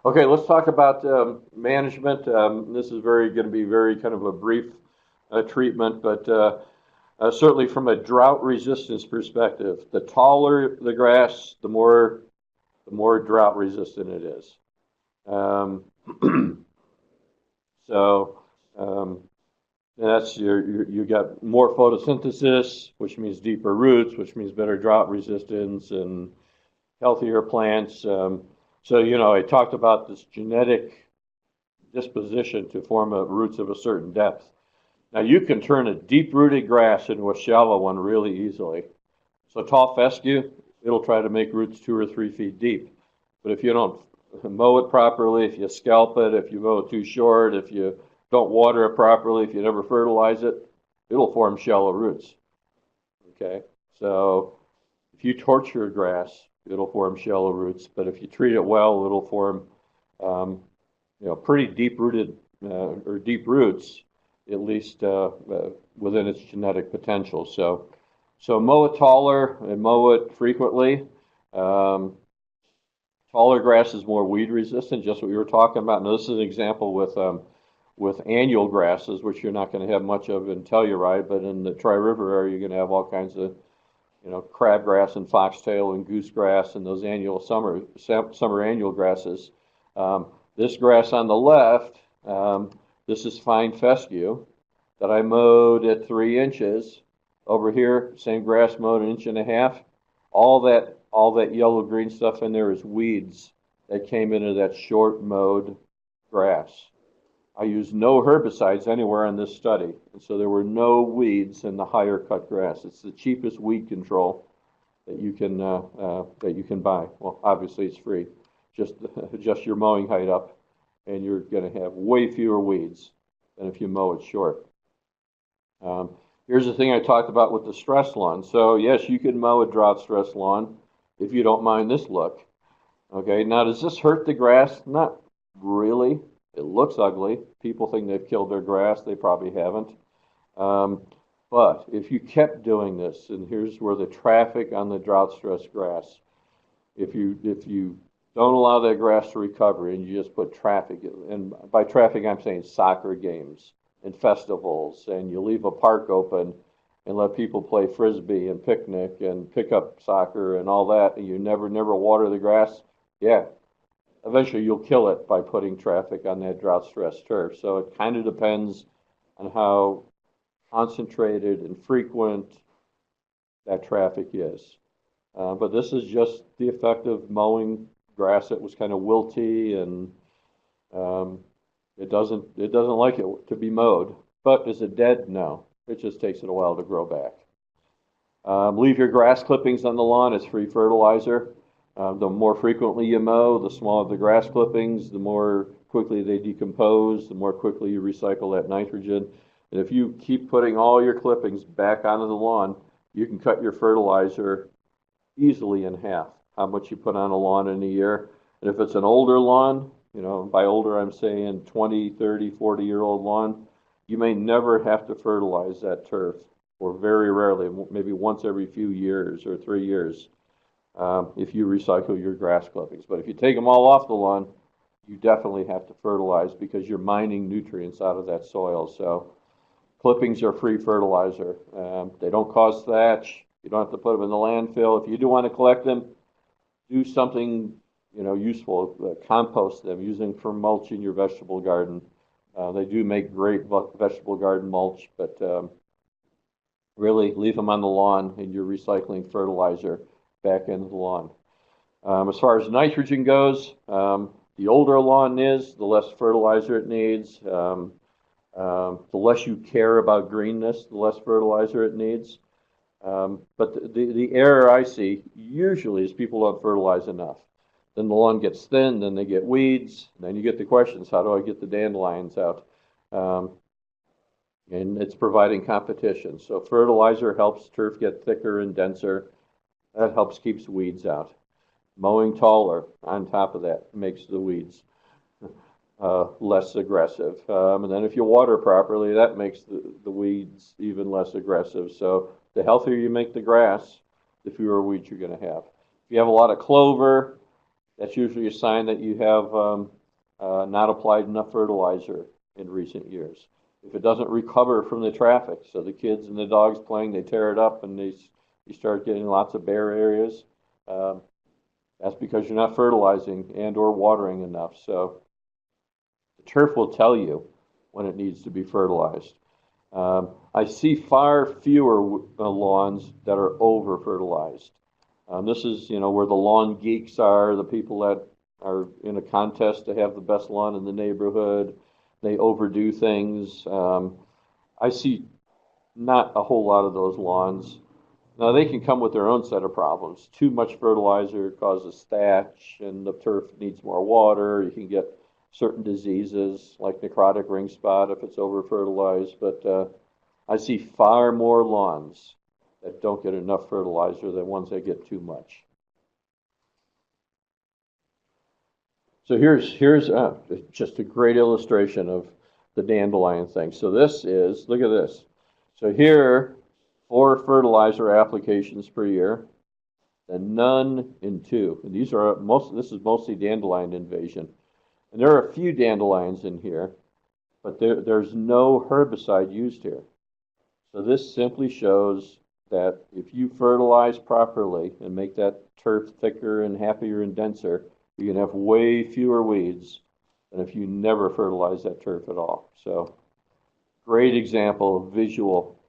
Okay, let's talk about management. This is going to be very kind of a brief treatment, but certainly from a drought resistance perspective, the taller the grass, the more drought resistant it is. Um, so um, that's you got more photosynthesis, which means deeper roots, which means better drought resistance and healthier plants. So I talked about this genetic disposition to form roots of a certain depth. Now you can turn a deep-rooted grass into a shallow one really easily. So tall fescue, it'll try to make roots 2 or 3 feet deep. But if you don't mow it properly, if you scalp it, if you mow it too short, if you don't water it properly, if you never fertilize it, it'll form shallow roots. Okay, so if you torture a grass, it'll form shallow roots. But if you treat it well, it'll form um, pretty deep-rooted or deep roots, at least within its genetic potential. So mow it taller and mow it frequently. Um, Taller grass is more weed resistant, just what we were talking about. Now, this is an example with annual grasses, which you're not going to have much of in Telluride, but in the Tri River area, you're going to have all kinds of crabgrass and foxtail and goosegrass and those annual summer annual grasses. This grass on the left, this is fine fescue that I mowed at 3 inches. Over here, same grass mowed an inch and a half. All that yellow green stuff in there is weeds that came into that short mowed grass. I used no herbicides anywhere in this study, and so there were no weeds in the higher cut grass. It's the cheapest weed control that you can buy. Well, obviously it's free. Just adjust your mowing height up, and you're going to have way fewer weeds than if you mow it short. Um, Here's the thing I talked about with the stress lawn. So yes, you can mow a drought stress lawn if you don't mind this look. Okay, now does this hurt the grass? Not really. It looks ugly. People think they've killed their grass. They probably haven't. Um, but if you kept doing this, and here's where the traffic on the drought stress grass, if you don't allow that grass to recover and you just put traffic, and by traffic I'm saying soccer games and festivals, and you leave a park open and let people play frisbee and picnic and pick up soccer and all that, and you never water the grass, yeah, eventually you'll kill it by putting traffic on that drought stress turf. So it kind of depends on how concentrated and frequent that traffic is. But this is just the effect of mowing grass that was kind of wilty, and um, it doesn't like it to be mowed. But is it dead? No. It just takes it a while to grow back. Leave your grass clippings on the lawn as free fertilizer. The more frequently you mow, the smaller the grass clippings, the more quickly they decompose, the more quickly you recycle that nitrogen. And if you keep putting all your clippings back onto the lawn, you can cut your fertilizer easily in half, how much you put on a lawn in a year. And if it's an older lawn, by older I'm saying 20, 30, 40-year-old lawn, you may never have to fertilize that turf, or very rarely, maybe once every few years or 3 years, if you recycle your grass clippings. But if you take them all off the lawn, you definitely have to fertilize because you're mining nutrients out of that soil. So clippings are free fertilizer. They don't cause thatch. You don't have to put them in the landfill. If you do want to collect them, do something useful. Compost them, use them for mulch in your vegetable garden. They do make great vegetable garden mulch, but really leave them on the lawn and you're recycling fertilizer back into the lawn. As far as nitrogen goes, the older a lawn is, the less fertilizer it needs. The less you care about greenness, the less fertilizer it needs. But the error I see usually is people don't fertilize enough. Then the lawn gets thin, then they get weeds, then you get the questions, how do I get the dandelions out? Um, and it's providing competition. So fertilizer helps turf get thicker and denser. That helps keeps weeds out. Mowing taller on top of that makes the weeds less aggressive. And then if you water properly, that makes the weeds even less aggressive. So the healthier you make the grass, the fewer weeds you're going to have. If you have a lot of clover, That's usually a sign that you have not applied enough fertilizer in recent years. If it doesn't recover from the traffic, so the kids and the dogs playing, they tear it up and you start getting lots of bare areas, um, that's because you're not fertilizing and or watering enough. So the turf will tell you when it needs to be fertilized. I see far fewer lawns that are over fertilized. This is, where the lawn geeks are, the people that are in a contest to have the best lawn in the neighborhood. They overdo things. I see not a whole lot of those lawns. Now, they can come with their own set of problems. Too much fertilizer causes thatch, and the turf needs more water. You can get certain diseases like necrotic ring spot if it's over fertilized. But I see far more lawns that don't get enough fertilizer than ones that get too much. So here's just a great illustration of the dandelion thing. So this is, look at this. So here, 4 fertilizer applications per year, and none in 2. And this is mostly dandelion invasion. And there are a few dandelions in here, but there's no herbicide used here. So this simply shows that if you fertilize properly and make that turf thicker and happier and denser, you can have way fewer weeds than if you never fertilize that turf at all. So great example, visual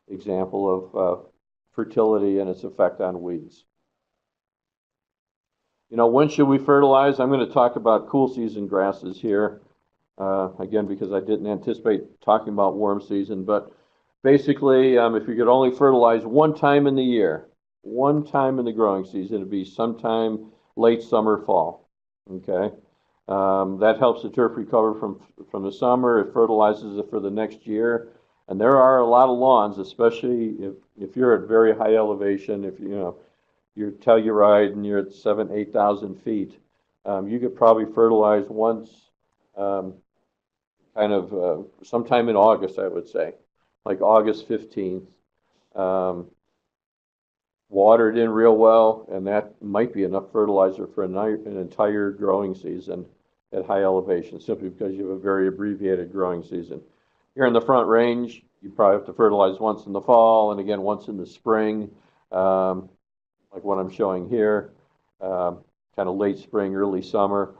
example of fertility and its effect on weeds. When should we fertilize? I'm going to talk about cool season grasses here, again, because I didn't anticipate talking about warm season, but basically, if you could only fertilize one time in the year, one time in the growing season, it'd be sometime late summer, fall. Okay, that helps the turf recover from the summer. It fertilizes it for the next year, and there are a lot of lawns, especially if you're at very high elevation. If you're Telluride and you're at 7,000-8,000 feet, you could probably fertilize once, sometime in August, I would say, like August 15th. Watered in real well, and that might be enough fertilizer for an entire growing season at high elevation, simply because you have a very abbreviated growing season. Here in the Front Range, you probably have to fertilize once in the fall and again once in the spring, like what I'm showing here, kind of late spring, early summer.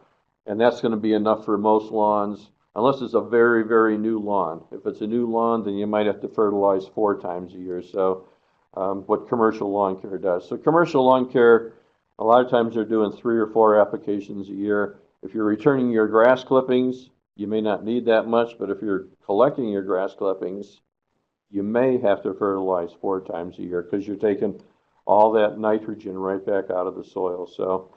And that's going to be enough for most lawns, unless it's a very, very new lawn. If it's a new lawn, then you might have to fertilize 4 times a year. So what commercial lawn care does. So commercial lawn care, a lot of times they're doing 3 or 4 applications a year. If you're returning your grass clippings, you may not need that much, but if you're collecting your grass clippings, you may have to fertilize 4 times a year because you're taking all that nitrogen right back out of the soil. So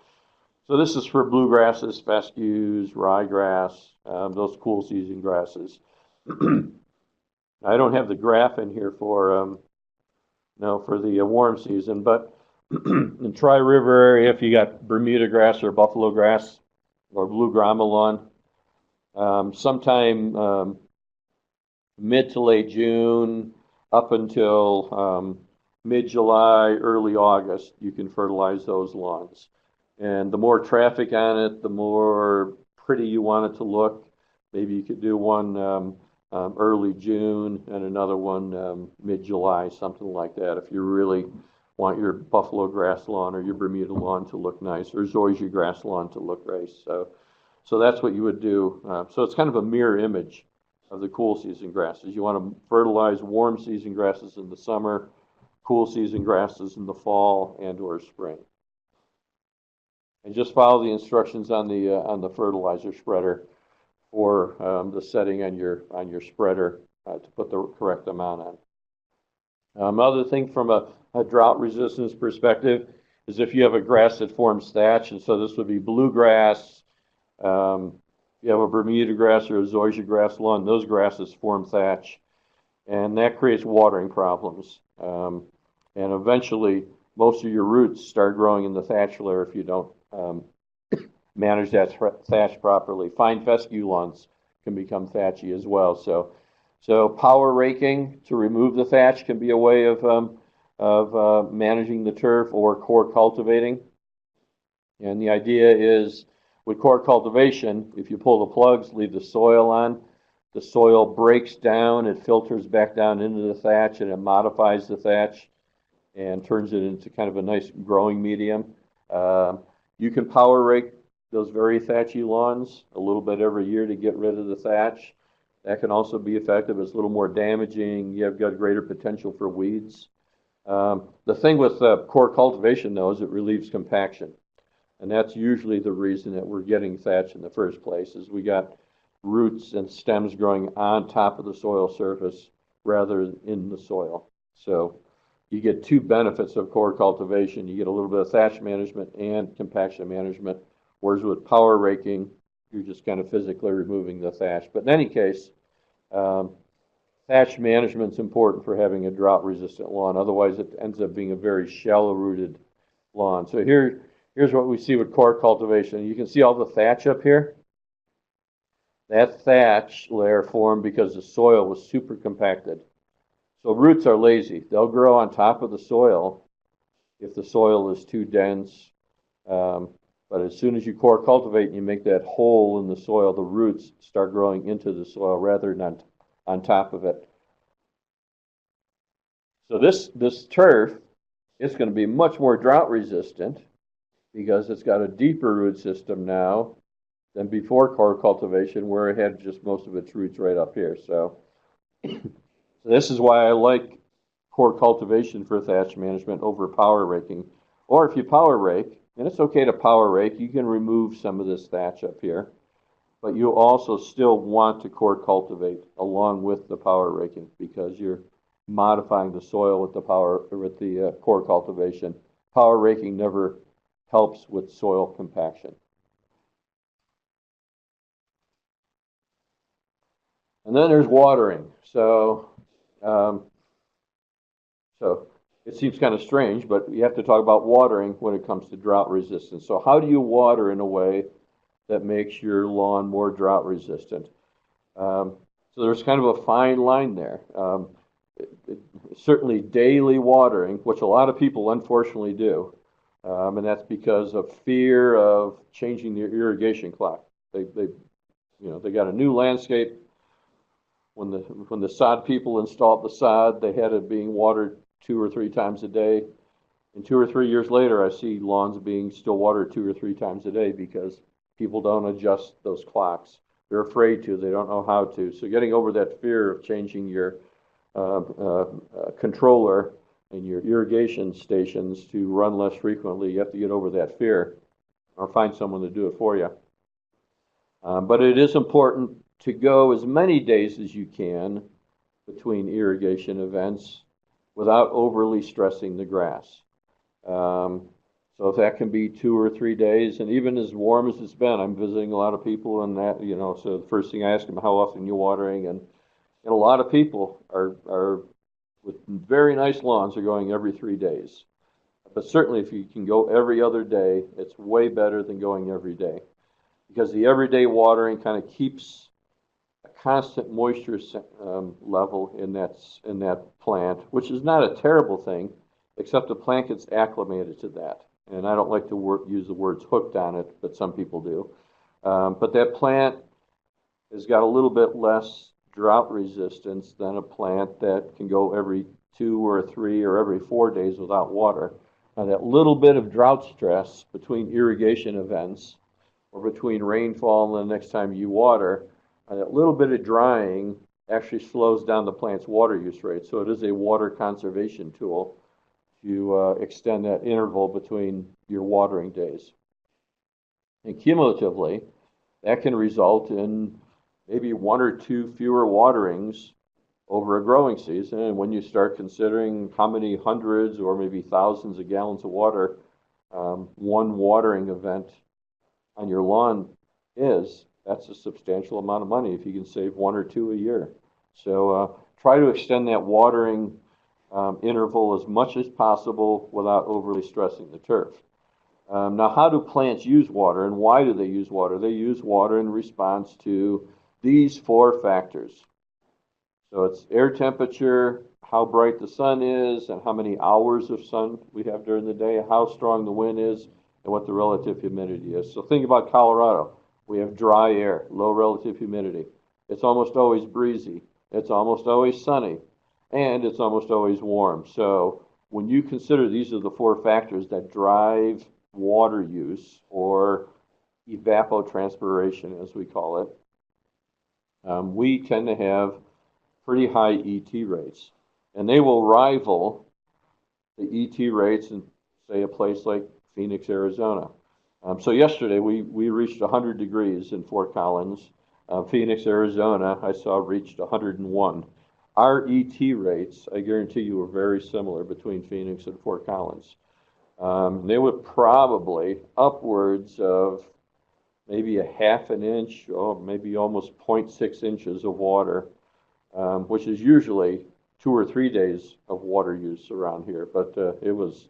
this is for bluegrasses, fescues, ryegrass, those cool season grasses. I don't have the graph in here for the warm season, but in Tri-River area, if you got Bermuda grass or buffalo grass or blue grama lawn, sometime mid to late June up until mid-July, early August, you can fertilize those lawns. And the more traffic on it, the more pretty you want it to look. Maybe you could do one early June and another one mid-July, something like that, if you really want your buffalo grass lawn or your Bermuda lawn to look nice, or zoysia grass lawn to look nice. So that's what you would do. So it's kind of a mirror image of the cool season grasses. You want to fertilize warm season grasses in the summer, cool season grasses in the fall and or spring. And just follow the instructions on the fertilizer spreader for the setting on your spreader to put the correct amount on. Other thing from a drought resistance perspective is if you have a grass that forms thatch, and so this would be bluegrass. You have a Bermuda grass or a zoysia grass lawn, those grasses form thatch, and that creates watering problems. And eventually, most of your roots start growing in the thatch layer if you don't manage that thatch properly. Fine fescue lawns can become thatchy as well. So power raking to remove the thatch can be a way of managing the turf, or core cultivating. And the idea is with core cultivation, if you pull the plugs, leave the soil on, the soil breaks down, it filters back down into the thatch, and it modifies the thatch and turns it into kind of a nice growing medium. Um, you can power rake those very thatchy lawns a little bit every year to get rid of the thatch. That can also be effective. It's a little more damaging. You have got greater potential for weeds. The thing with core cultivation, though, is it relieves compaction. And that's usually the reason that we're getting thatch in the first place, is we got roots and stems growing on top of the soil surface rather than in the soil. So you get two benefits of core cultivation. You get a little bit of thatch management and compaction management, whereas with power raking, you're just kind of physically removing the thatch. But in any case, um, thatch management is important for having a drought-resistant lawn. Otherwise, it ends up being a very shallow-rooted lawn. So here's what we see with core cultivation. You can see all the thatch up here. That thatch layer formed because the soil was super compacted. So roots are lazy. They'll grow on top of the soil if the soil is too dense. But as soon as you core cultivate and you make that hole in the soil, the roots start growing into the soil rather than on top of it. So this turf is going to be much more drought resistant because it's got a deeper root system now than before core cultivation, where it had just most of its roots right up here. So this is why I like core cultivation for thatch management over power raking. Or if you power rake, and it's okay to power rake, you can remove some of this thatch up here, but you also still want to core cultivate along with the power raking because you're modifying the soil with the core cultivation. Power raking never helps with soil compaction. And then there's watering. Um, so it seems kind of strange, but you have to talk about watering when it comes to drought resistance. So how do you water in a way that makes your lawn more drought resistant? So there's kind of a fine line there. Certainly daily watering, which a lot of people unfortunately do, and that's because of fear of changing their irrigation clock. They got a new landscape. When the sod people installed the sod, they had it being watered 2 or 3 times a day. And 2 or 3 years later, I see lawns being still watered 2 or 3 times a day because people don't adjust those clocks. They're afraid to. They don't know how to. So getting over that fear of changing your controller and your irrigation stations to run less frequently, you have to get over that fear or find someone to do it for you. But it is important to go as many days as you can between irrigation events without overly stressing the grass. So if that can be 2 or 3 days, and even as warm as it's been, I'm visiting a lot of people and that, so the first thing I ask them, how often you're watering, and a lot of people are with very nice lawns are going every 3 days. But certainly if you can go every other day, it's way better than going every day because the everyday watering kind of keeps a constant moisture level in that plant, which is not a terrible thing, except the plant gets acclimated to that. And I don't like to use the words hooked on it, but some people do. But that plant has got a little bit less drought resistance than a plant that can go every 2 or 3 or every 4 days without water. Now, that little bit of drought stress between irrigation events or between rainfall and the next time you water, that little bit of drying actually slows down the plant's water use rate. So it is a water conservation tool to extend that interval between your watering days. And cumulatively, that can result in maybe 1 or 2 fewer waterings over a growing season. And when you start considering how many hundreds or maybe thousands of gallons of water one watering event on your lawn is, that's a substantial amount of money if you can save 1 or 2 a year. So try to extend that watering interval as much as possible without overly stressing the turf. Now, how do plants use water and why do they use water? They use water in response to these 4 factors. So it's air temperature, how bright the sun is, and how many hours of sun we have during the day, how strong the wind is, and what the relative humidity is. So think about Colorado. We have dry air, low relative humidity. It's almost always breezy. It's almost always sunny, and it's almost always warm. So when you consider these are the four factors that drive water use, or evapotranspiration, as we call it, we tend to have pretty high ET rates, and they will rival the ET rates in, say, a place like Phoenix, Arizona. So yesterday we reached 100 degrees in Fort Collins. Phoenix, Arizona, I saw reached 101. Our ET rates, I guarantee you, were very similar between Phoenix and Fort Collins. They were probably upwards of maybe a half an inch, or maybe almost 0.6 inches of water, which is usually 2 or 3 days of water use around here. But it was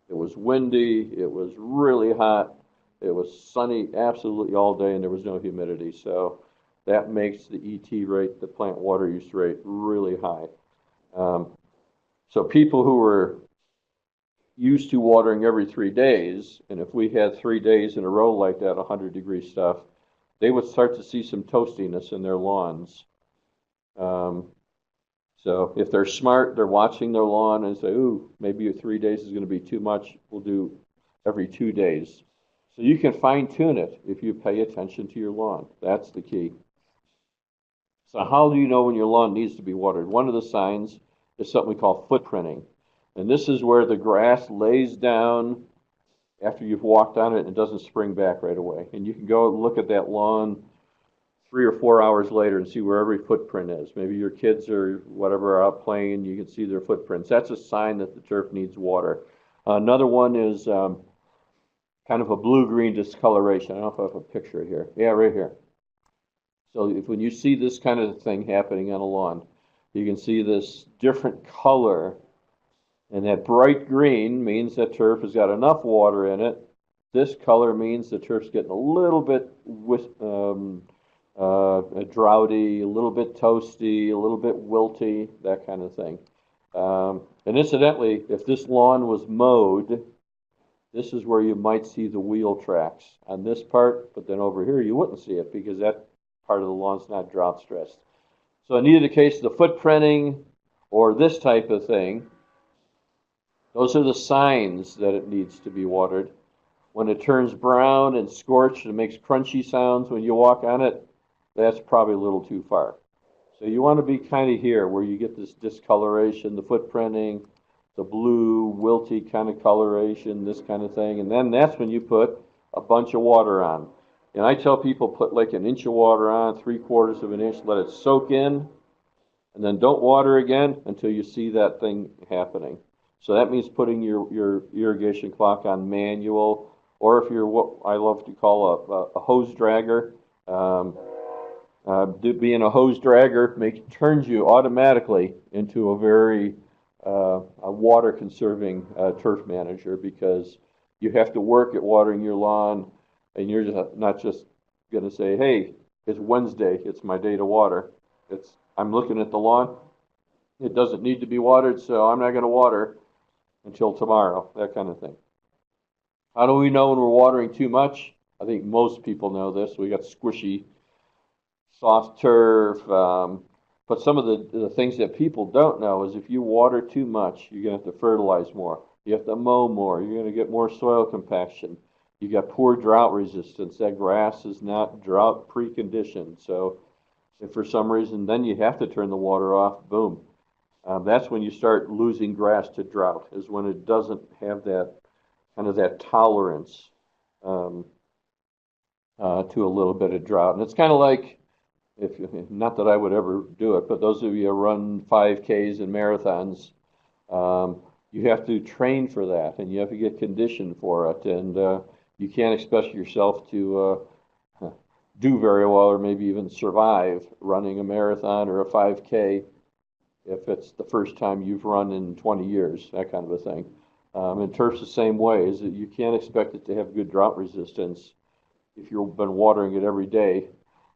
windy, it was really hot, it was sunny absolutely all day, and there was no humidity. So that makes the ET rate, the plant water use rate, really high. So people who were used to watering every 3 days, and if we had 3 days in a row like that, 100-degree stuff, they would start to see some toastiness in their lawns. So if they're smart, they're watching their lawn and say, ooh, maybe 3 days is going to be too much. We'll do every 2 days. So you can fine tune it if you pay attention to your lawn. That's the key. So how do you know when your lawn needs to be watered? One of the signs is something we call footprinting. And this is where the grass lays down after you've walked on it and it doesn't spring back right away. And you can go look at that lawn 3 or 4 hours later and see where every footprint is. Maybe your kids or whatever are out playing, you can see their footprints. That's a sign that the turf needs water. Another one is kind of a blue-green discoloration. I don't know if I have a picture here. Yeah, right here. So when you see this kind of thing happening on a lawn, you can see this different color, and that bright green means that turf has got enough water in it. This color means the turf's getting a little bit droughty, a little bit toasty, a little bit wilty, that kind of thing. And incidentally, if this lawn was mowed, this is where you might see the wheel tracks on this part, but then over here you wouldn't see it because that part of the lawn's not drought stressed. So in either case, the footprinting or this type of thing, those are the signs that it needs to be watered. When it turns brown and scorched and makes crunchy sounds when you walk on it, that's probably a little too far. So you want to be kind of here where you get this discoloration, the footprinting, the blue, wilty kind of coloration, this kind of thing. And then that's when you put a bunch of water on. And I tell people put like an inch of water on, 3/4 of an inch, let it soak in, and then don't water again until you see that thing happening. So that means putting your irrigation clock on manual, or if you're what I love to call a hose dragger. Being a hose dragger turns you automatically into a very a water conserving turf manager, because you have to work at watering your lawn, and you're just not just going to say, hey, it's Wednesday, it's my day to water. I'm looking at the lawn, it doesn't need to be watered, so I'm not going to water until tomorrow, that kind of thing. How do we know when we're watering too much? I think most people know this. We got squishy, soft turf. But some of the things that people don't know is if you water too much, you're going to have to fertilize more. You have to mow more. You're going to get more soil compaction. You got poor drought resistance. That grass is not drought preconditioned. So if for some reason then you have to turn the water off, boom. That's when you start losing grass to drought, is when it doesn't have that kind of that tolerance to a little bit of drought. And it's kind of like, not that I would ever do it, but those of you who run 5Ks and marathons, you have to train for that, and you have to get conditioned for it, and you can't expect yourself to do very well or maybe even survive running a marathon or a 5K if it's the first time you've run in 20 years, that kind of a thing. And turf's the same way, is that you can't expect it to have good drought resistance if you've been watering it every day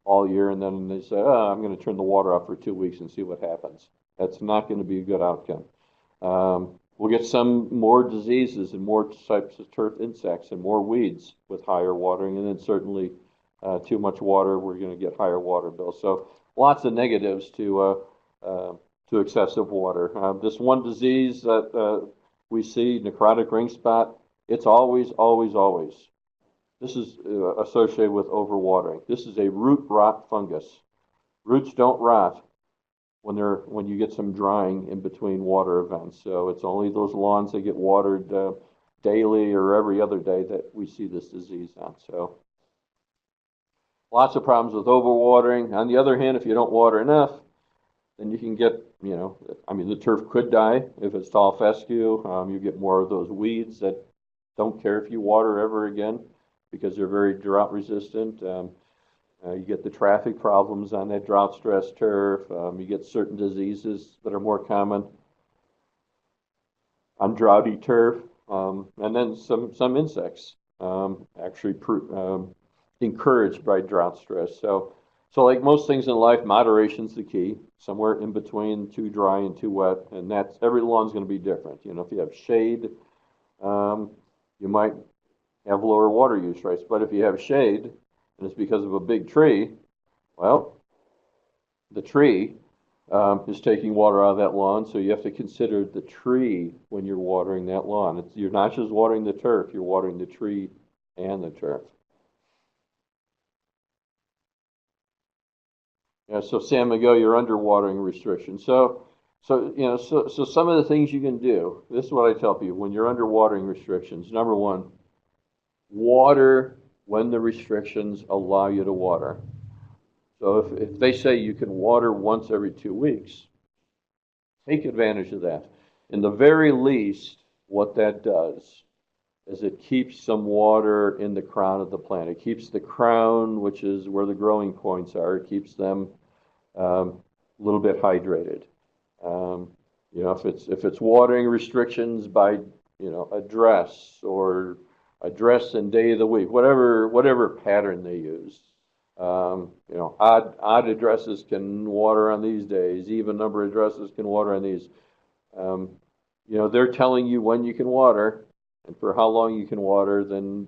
all year, and then they say, oh, I'm going to turn the water off for 2 weeks and see what happens. That's not going to be a good outcome. We'll get some more diseases and more types of turf insects and more weeds with higher watering, and then certainly too much water, we're going to get higher water bills. So lots of negatives to excessive water. This one disease that we see, necrotic ring spot, it's always, always, always. This is associated with overwatering. This is a root rot fungus. Roots don't rot when you get some drying in between water events. So it's only those lawns that get watered daily or every other day that we see this disease on. So lots of problems with overwatering. On the other hand, if you don't water enough, then you can get, the turf could die if it's tall fescue. You get more of those weeds that don't care if you water ever again because they're very drought resistant. You get the traffic problems on that drought stress turf. You get certain diseases that are more common on droughty turf. And then some insects actually encouraged by drought stress. So like most things in life, moderation's the key. Somewhere in between too dry and too wet, and that's every lawn's going to be different. If you have shade, you might have lower water use rates. But if you have shade, and it's because of a big tree, well, the tree is taking water out of that lawn, so you have to consider the tree when you're watering that lawn. You're not just watering the turf, you're watering the tree and the turf. Yeah, so San Miguel, your underwatering restriction. So some of the things you can do. This is what I tell people when you're underwatering restrictions. Number one, water when the restrictions allow you to water. So if they say you can water once every 2 weeks, take advantage of that. In the very least, what that does is it keeps some water in the crown of the plant. It keeps the crown, which is where the growing points are, it keeps them a little bit hydrated. If it's watering restrictions by address or address and day of the week, whatever pattern they use. Odd addresses can water on these days. Even number of addresses can water on these. They're telling you when you can water and for how long you can water. Then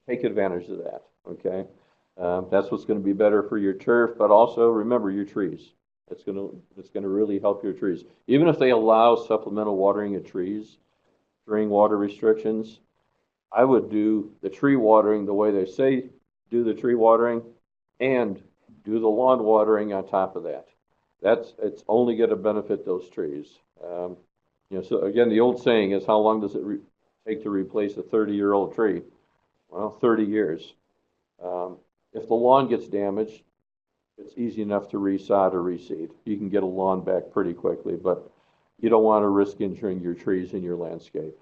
take advantage of that. Okay, that's what's going to be better for your turf. But also remember your trees. It's going to really help your trees. Even if they allow supplemental watering of trees during water restrictions, I would do the tree watering the way they say do the tree watering and do the lawn watering on top of that. It's only going to benefit those trees. So again, the old saying is, how long does it take to replace a 30-year-old tree? Well, 30 years. If the lawn gets damaged, it's easy enough to resod or reseed. You can get a lawn back pretty quickly, but you don't want to risk injuring your trees in your landscape.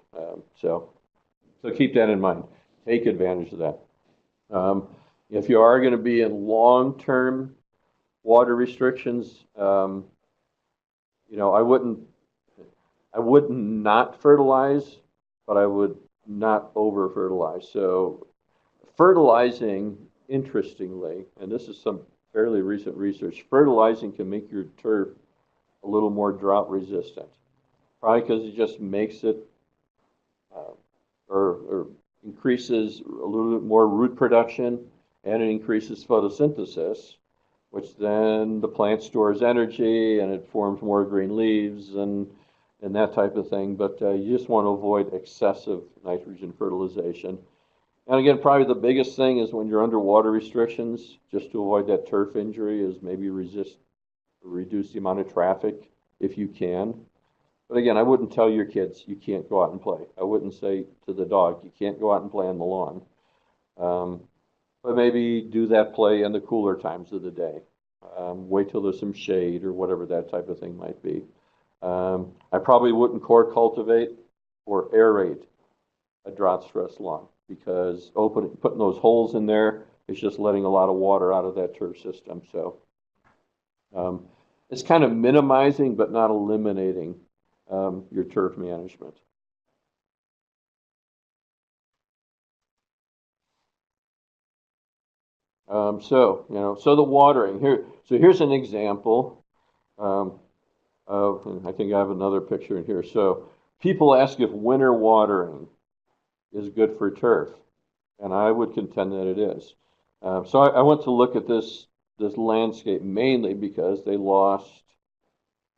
So keep that in mind. Take advantage of that. If you are going to be in long-term water restrictions, I wouldn't not fertilize, but I would not over fertilize. So fertilizing, interestingly, and this is some fairly recent research, fertilizing can make your turf a little more drought resistant. Probably because it just makes it or increases a little bit more root production, and it increases photosynthesis, which then the plant stores energy and it forms more green leaves and that type of thing. But you just want to avoid excessive nitrogen fertilization. And again, probably the biggest thing is when you're under water restrictions, just to avoid that turf injury, is maybe reduce the amount of traffic if you can. But again, I wouldn't tell your kids you can't go out and play. I wouldn't say to the dog you can't go out and play on the lawn. But maybe do that play in the cooler times of the day. Wait till there's some shade or whatever that type of thing might be. I probably wouldn't core cultivate or aerate a drought stress lawn, because putting those holes in there is just letting a lot of water out of that turf system. So it's kind of minimizing but not eliminating your turf management. So the watering here. So here's an example of, and I think I have another picture in here. So People ask if winter watering is good for turf, and I would contend that it is. So I went to look at this landscape mainly because they lost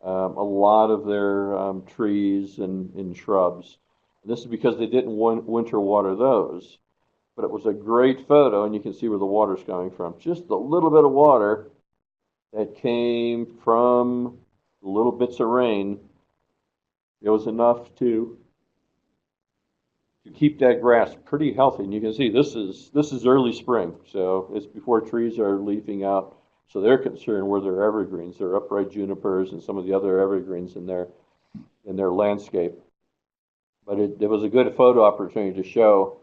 a lot of their trees and shrubs. This is because they didn't winter water those. But it was a great photo, and you can see where the water's coming from. Just a little bit of water that came from little bits of rain. It was enough to keep that grass pretty healthy. And you can see this is early spring, so it's before trees are leafing out. So they're concerned where their evergreens, their upright junipers, and some of the other evergreens in their landscape. But it was a good photo opportunity to show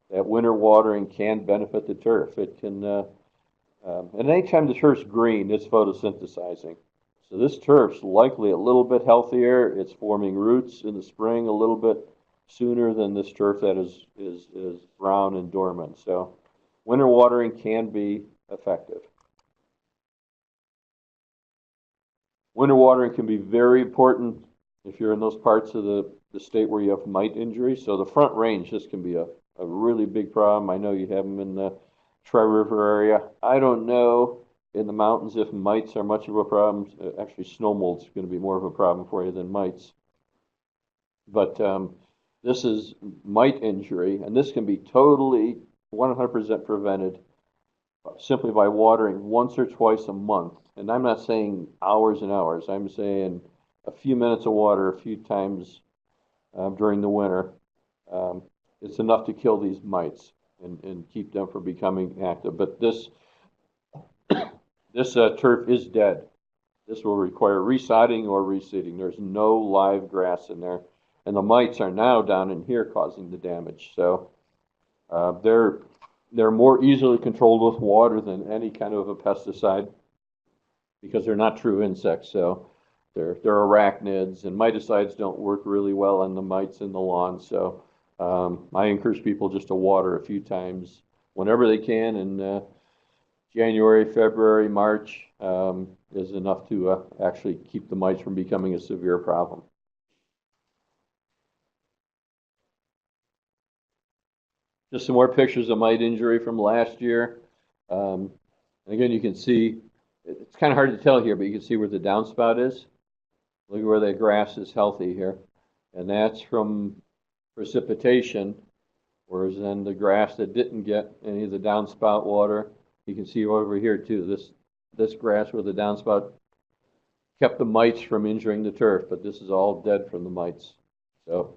that winter watering can benefit the turf. It can, and anytime the turf's green, it's photosynthesizing. So this turf's likely a little bit healthier. It's forming roots in the spring a little bit sooner than this turf that is brown and dormant. So winter watering can be effective. Winter watering can be very important if you're in those parts of the state where you have mite injury. So the Front Range, this can be a really big problem. I know you have them in the Tri River area. I don't know in the mountains if mites are much of a problem. Actually, snow mold's going to be more of a problem for you than mites. But this is mite injury, and this can be totally 100% prevented simply by watering once or twice a month. And I'm not saying hours and hours. I'm saying a few minutes of water a few times during the winter. It's enough to kill these mites and keep them from becoming active. But this turf is dead. This will require resodding or reseeding. There's no live grass in there. And the mites are now down in here causing the damage. So they're more easily controlled with water than any kind of a pesticide because they're not true insects. So they're arachnids, and miticides don't work really well on the mites in the lawn. So I encourage people just to water a few times whenever they can, and January, February, March is enough to actually keep the mites from becoming a severe problem. Just some more pictures of mite injury from last year. And again, you can see, it's kind of hard to tell here, but you can see where the downspout is. Look at where the grass is healthy here. And that's from precipitation, whereas then the grass that didn't get any of the downspout water, you can see over here too. This grass where the downspout kept the mites from injuring the turf, but this is all dead from the mites. So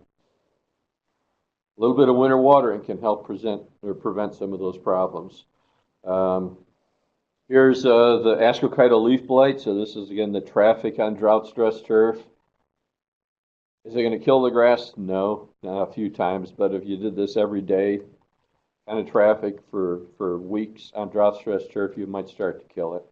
a little bit of winter watering can help prevent some of those problems. Here's the ascochytal leaf blight. So this is, again, the traffic on drought-stressed turf. Is it going to kill the grass? No, not a few times. But if you did this every day, kind of traffic for weeks on drought-stressed turf, you might start to kill it.